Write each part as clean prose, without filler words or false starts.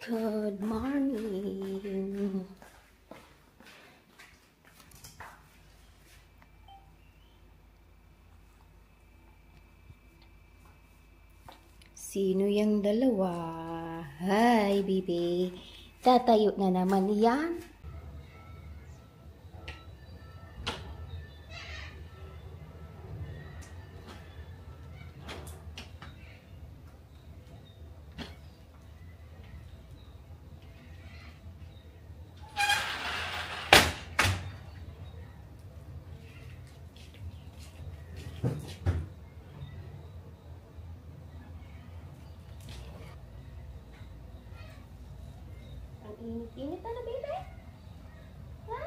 Good morning. Sino yung dalawa? Hi, baby. Tatayo na naman yan. Ang init-init na, baby? Ha?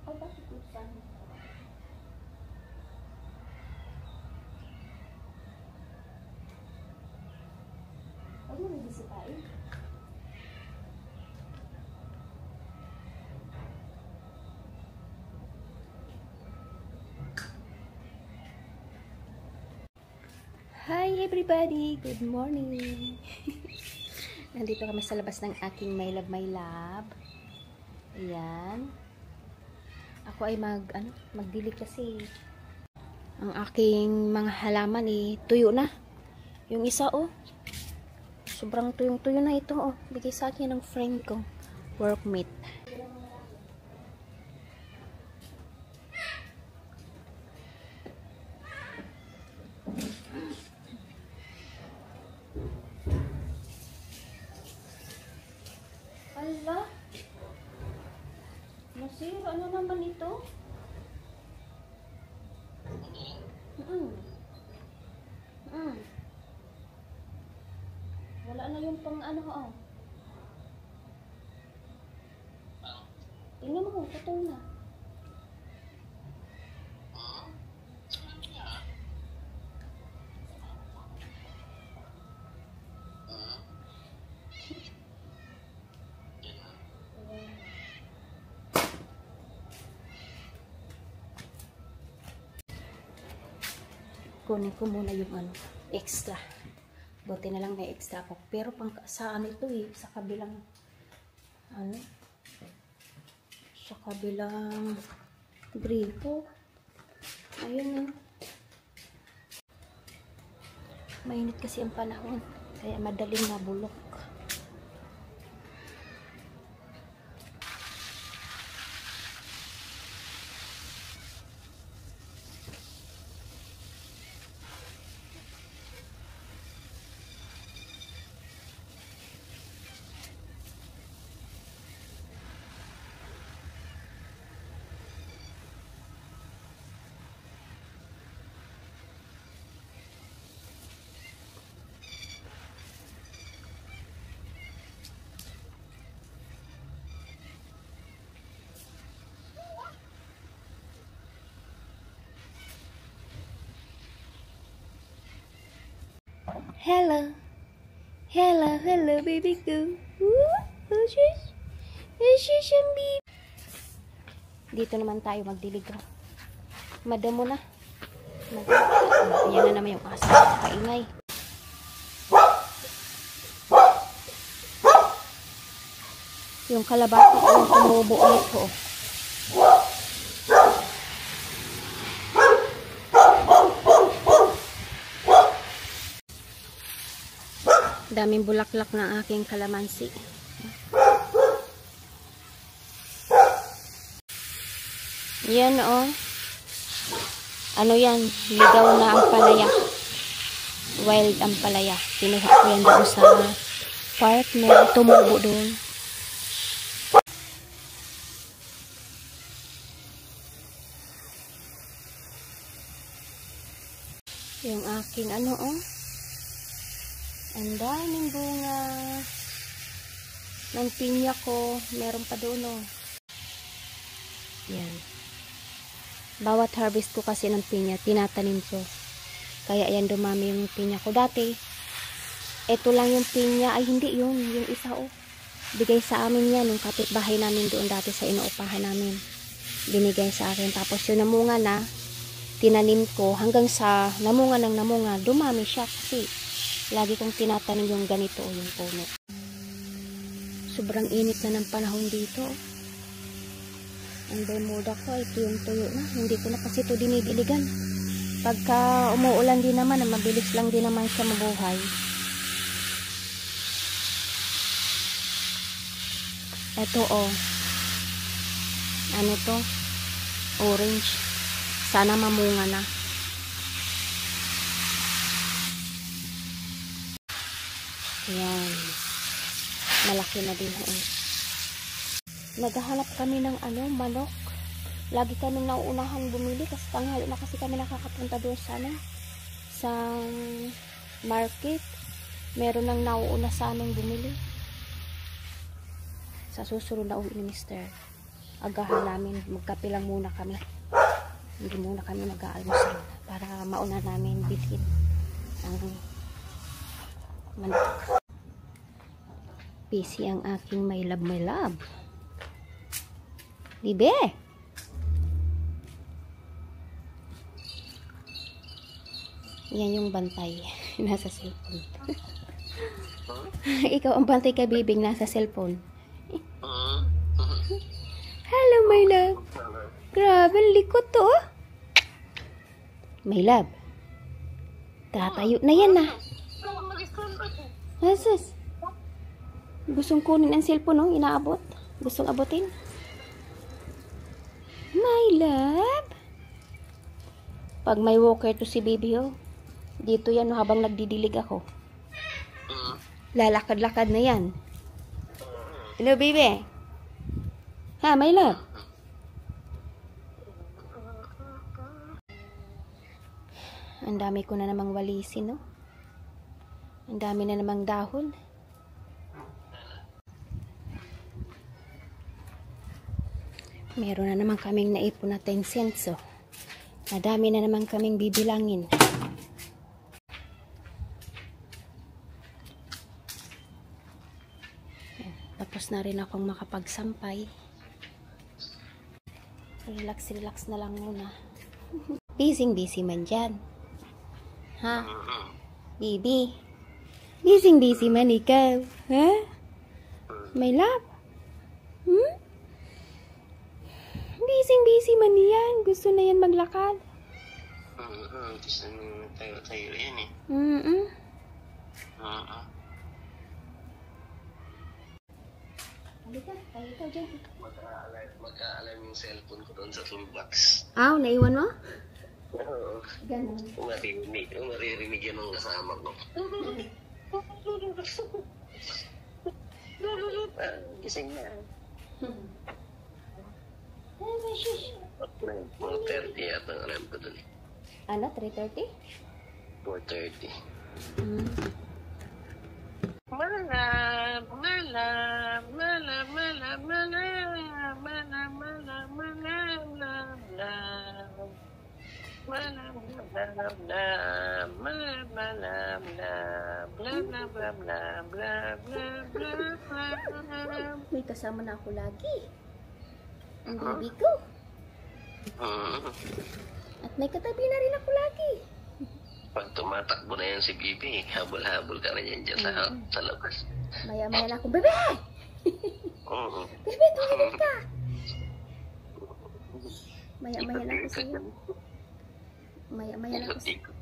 Ay, bakit kusan? Huwag mo nagisipin. Hi everybody! Good morning! Nandito kami sa labas ng aking my love. Ayan. Ako ay magdilig kasi ang aking mga halaman tuyo na. Yung isa sobrang tuyong-tuyo na ito Bigay sa akin ng friend ko, workmate. Ala, nasira na naman ito. Wala na yung pang Tingnan mo, putol na. Kunin ko muna yung extra. Buti na lang may extra ako. Pero pang saan ito sa kabilang sa kabilang gripo. Ayun mainit kasi ang panahon. Kaya madaling nabulok. Hello, baby girl. Dito naman tayo magdilig. Madamo na. Yan na naman yung asa. Kaingay. Yung kalabati ko yung tumubo ulit ko. Daming bulaklak ng aking kalamansi. Yan ano yan? Ligaw na ampalaya. Wild ampalaya. Kinuha ko yan doon sa park. May tumubo doon. Yung aking ang daming bunga ng pinya ko. Meron pa doon Yan. Bawat harvest ko kasi ng pinya, tinatanim ko. Kaya yan dumami yung pinya ko. Dati, ito lang yung pinya. Ay hindi yun. Yung isa bigay sa amin yan. Yung kapitbahay namin doon dati sa inuupahan namin. Binigay sa akin. Tapos yung namunga na, tinanim ko hanggang sa namunga dumami siya kasi lagi kong tinatanim yung ganito yung puno. Sobrang init na ng panahon dito. Ang bermuda ko ay tuyong-tuyo na. Hindi ko na kasi ito dinidiligan. Pagka umuulan din naman, mabilis lang din naman siya mabuhay. Ito oh. Ano to? Orange. Sana mamunga na. Ayan. Malaki na din oh. Naghahanap kami ng manok. Lagi kami nauunahan bumili kasi tanghali na kasi kami nakakapunta doon sa market. Meron nang nauuna sa amin bumili. Sa susunod na uwi ni Mr. Agahan namin, magkape lang muna kami. Hindi muna kami mag-aalmusal para mauna namin bilhin ang manok. Busy ang aking my love. Bibe! Yan yung bantay. Nasa cellphone. Ikaw ang bantay kay Bibing nasa cellphone. Hello, my love. Grabe, likot to. My love. Tatayo na yan na. Nasas. Gustong kunin ang cellphone, no? Inaabot. Gustong abutin. My love. Pag may walker to si baby, oh. Dito yan, no, habang nagdidilig ako. Lalakad-lakad na yan. Hello, baby. Ha, my love. Ang dami ko na namang walisin, no? Ang dami na namang dahon. Meron na naman kaming naipon na 10 cents, oh. Madami na naman kaming bibilangin. Tapos na rin akong makapagsampay. Relax na lang muna. Busy man dyan. Ha? Baby? Busy man ikaw. Ha? My love? Busy man yan. Gusto na yan maglakad. Gusto na tayo yan eh. Halika, tayo dyan. Mag-aalam yung cellphone ko doon sa toolbox. Naiwan mo? Oo. Ganun. Maririnig yan ang kasama ko. Gising na. Mga 30 yata ang alam ko doon. Ano? 3:30? 4:30. May kasama na ako lagi. Ang baby ko. At may katabi na rin ako lagi. Pag tumatakbo na yan si Bibi, habol-habol ka na yan dyan sa labas. Maya-maya na ako, bebe! Bebe, tumigil ka! Maya-maya na ako sa'yo. Maya-maya na ako sa'yo.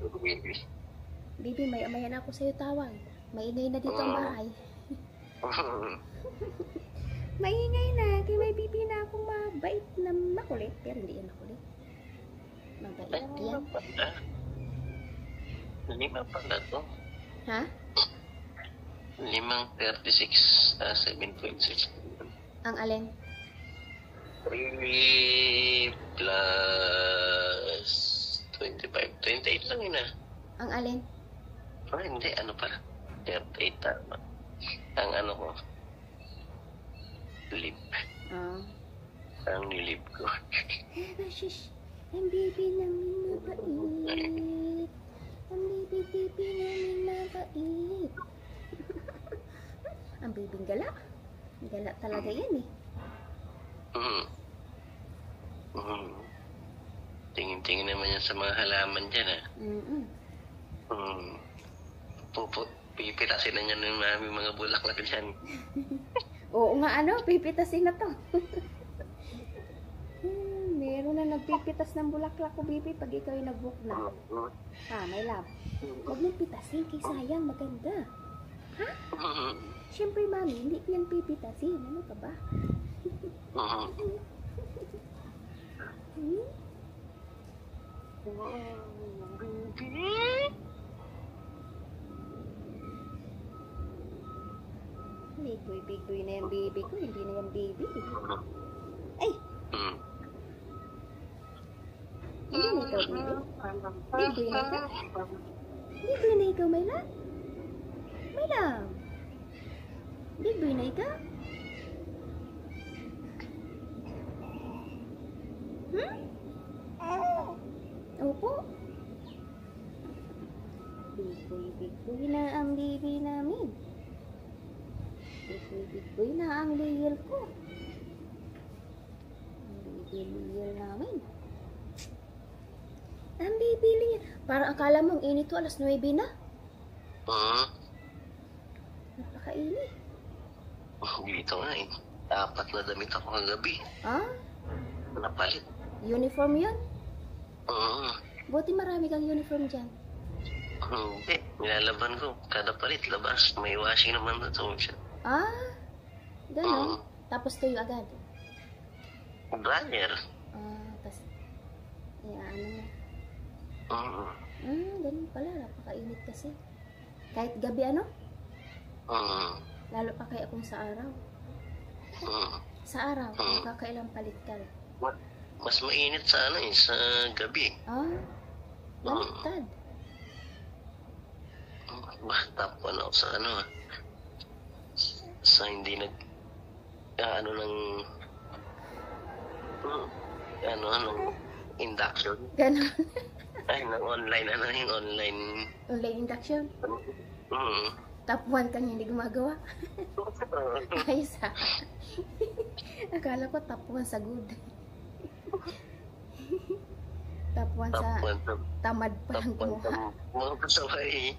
Bibi, maya-maya na ako sa'yo tawag. Maingay na dito ang bahay. Maingay na. Kaya may bibi na akong mabait na makulit. Pero hindi yan makulit. Mabait yan. 5 pala to. Ha? 5:36, 7.6. Ang alin? 3 plus 25. 28 lang yun ah. Ang alin? Hindi, ano pala. 38 tama. Ang ano ko. Lip. Ang nilip ko. Shish. Ang baby namin mabait. Ang baby namin mabait. Ang bibing gala. Gala talaga yan eh. Tingin-tingin naman yan sa mga halaman dyan ah. Pipitasin na niya ng mga bulaklak dyan. Oo nga, ano, pipitasin na to. Meron na nagpipitas ng bulaklak ko, baby, pag ikaw ay nag-book na. Ha, my love. Huwag mong pitasin, kay sayang, maganda. Ha? Siyempre, mami, hindi ko yan pipitasin. Ano ka ba? Hmm? Bigoy na yung baby ko, hindi na yung baby. Ay! Hindi na ikaw, baby. Bigoy na ikaw. Bigoy na ikaw, my love. My love. Bigoy na ikaw. Hmm? Opo. Bigoy na ang baby namin. Bigoy na ang layer ko. Ang layer namin. Ang baby layer. Parang akala mong init to, alas 9 na. Napakainit. Dito nga eh. 4 na damit ako kagabi. Ah? Napalit. Uniform yun? Buti marami kang uniform dyan. Hindi. Nilalaban ko. Kada palit, labas. May washing naman na to. Ah? Ganon? Tapos tuyo agad? Dryer. Tapos, ano mo? Mm. Ganun pala. Napakainit kasi. Kahit gabi ano? Lalo pa kaya kung sa araw. Sa araw, nakakailang palit ka. Mas mainit sa ano eh, sa gabi. Baliktad. Tapo na ako sa ano sa hindi nag ano ng ng induction. Ganon. Ay, ng online, yung online. Online induction? Top 1 ka niya, hindi gumagawa. Ayos ha. Akala ko top 1 sa good. Top 1 sa tamad pa lang gumawa. Mga kasaway.